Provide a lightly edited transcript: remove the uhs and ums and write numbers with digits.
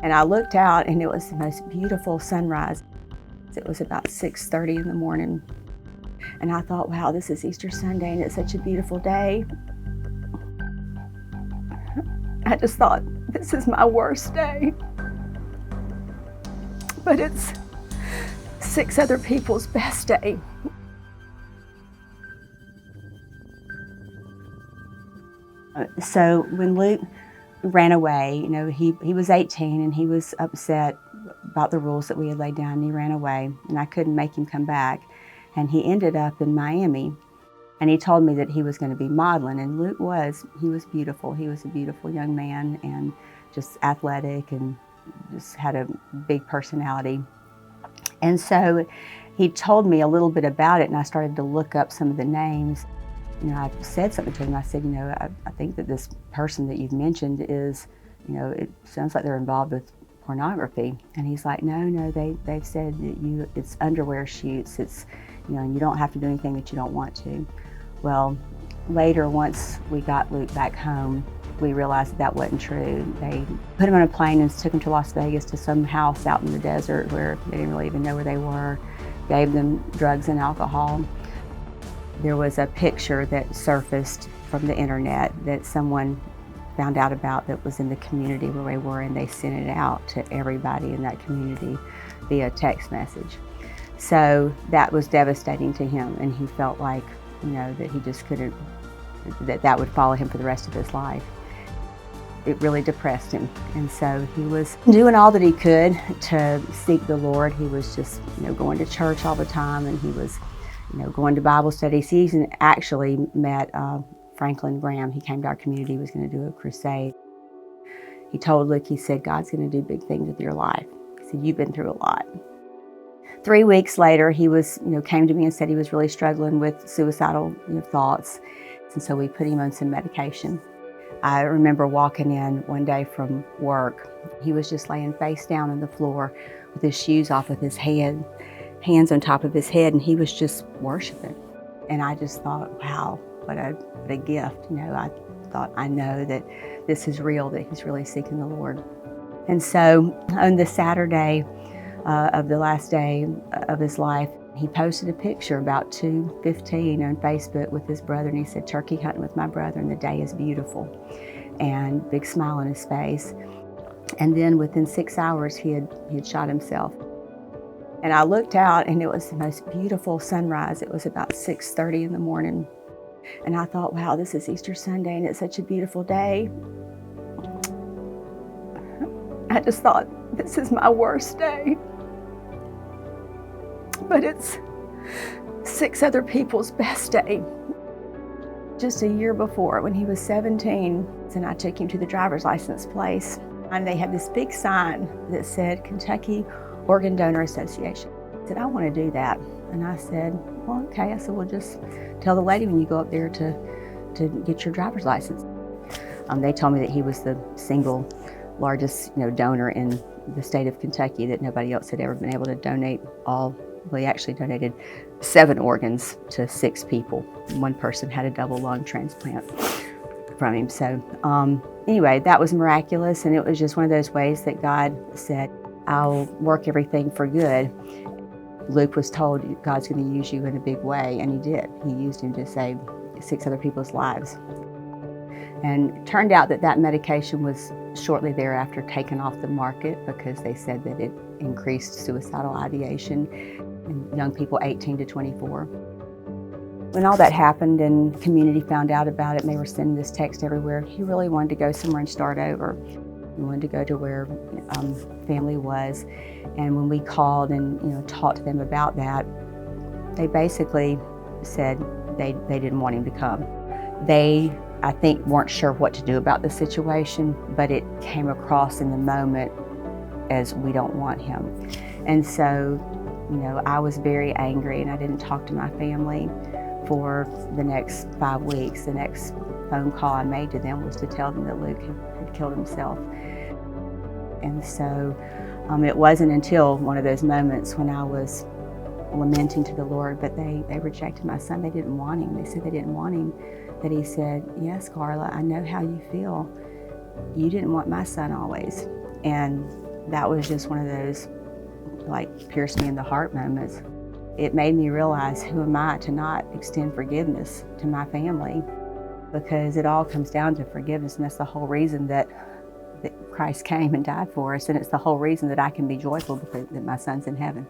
And I looked out and it was the most beautiful sunrise. It was about 6:30 in the morning. And I thought, wow, this is Easter Sunday and it's such a beautiful day. I just thought, this is my worst day. But it's 6 other people's best day. So when Luke ran away, he was 18 and he was upset about the rules that we had laid down, and he ran away and I couldn't make him come back. And he ended up in Miami, and he told me that he was going to be modeling, and Luke he was beautiful. He was a beautiful young man and just athletic and just had a big personality. And so he told me a little bit about it, and I started to look up some of the names. I said something to him. I said, I think that this person that you've mentioned is, it sounds like they're involved with pornography. And he's like, no, they've said that it's underwear shoots. It's, and you don't have to do anything that you don't want to. Well, later, once we got Luke back home, we realized that wasn't true. They put him on a plane and took him to Las Vegas to some house out in the desert where they didn't really even know where they were, gave them drugs and alcohol. There was a picture that surfaced from the internet that someone found out about that was in the community where we were, and they sent it out to everybody in that community via text message. So that was devastating to him, and he felt like, that he just couldn't, that would follow him for the rest of his life. It really depressed him, and so he was doing all that he could to seek the Lord. He was just, going to church all the time, and he was going to Bible studies. He even actually met Franklin Graham. He came to our community. He was going to do a crusade. He told Luke, he said, God's going to do big things with your life. He said, you've been through a lot. 3 weeks later, he was, came to me and said he was really struggling with suicidal thoughts. And so we put him on some medication. I remember walking in one day from work. He was just laying face down on the floor with his shoes off, with his hands on top of his head, and he was just worshiping. And I just thought, wow, what a gift. I thought, I know that this is real, that he's really seeking the Lord. And so on the Saturday of the last day of his life, he posted a picture about 2:15 on Facebook with his brother, and he said, turkey hunting with my brother, and the day is beautiful. And big smile on his face. And then within 6 hours, he had shot himself. And I looked out and it was the most beautiful sunrise. It was about 6:30 in the morning. And I thought, wow, this is Easter Sunday and it's such a beautiful day. I just thought, this is my worst day. But it's 6 other people's best day. Just a year before, when he was 17, and I took him to the driver's license place, and they had this big sign that said Kentucky Organ Donor Association. I said, I want to do that. And I said, well, okay. I said, well, just tell the lady when you go up there to get your driver's license. They told me that he was the single largest donor in the state of Kentucky, that nobody else had ever been able to donate all. Well, he actually donated 7 organs to 6 people. One person had a double lung transplant from him. So anyway, that was miraculous, and it was just one of those ways that God said, I'll work everything for good. Luke was told God's going to use you in a big way, and he did. He used him to save 6 other people's lives. And it turned out that medication was shortly thereafter taken off the market because they said that it increased suicidal ideation in young people 18 to 24. When all that happened and the community found out about it and they were sending this text everywhere, he really wanted to go somewhere and start over. He wanted to go to where family was. And when we called and talked to them about that, they basically said they didn't want him to come. They, I think, weren't sure what to do about the situation, but it came across in the moment as, we don't want him. And so, I was very angry, and I didn't talk to my family for the next 5 weeks. The next phone call I made to them was to tell them that Luke had killed himself. And so it wasn't until one of those moments when I was lamenting to the Lord, but they rejected my son. They didn't want him. They said they didn't want him. That he said, yes, Karla, I know how you feel. You didn't want my son always. And that was just one of those, like, pierce me in the heart moments. It made me realize, who am I to not extend forgiveness to my family? Because it all comes down to forgiveness, and that's the whole reason that Christ came and died for us, and it's the whole reason that I can be joyful, because that my son's in heaven.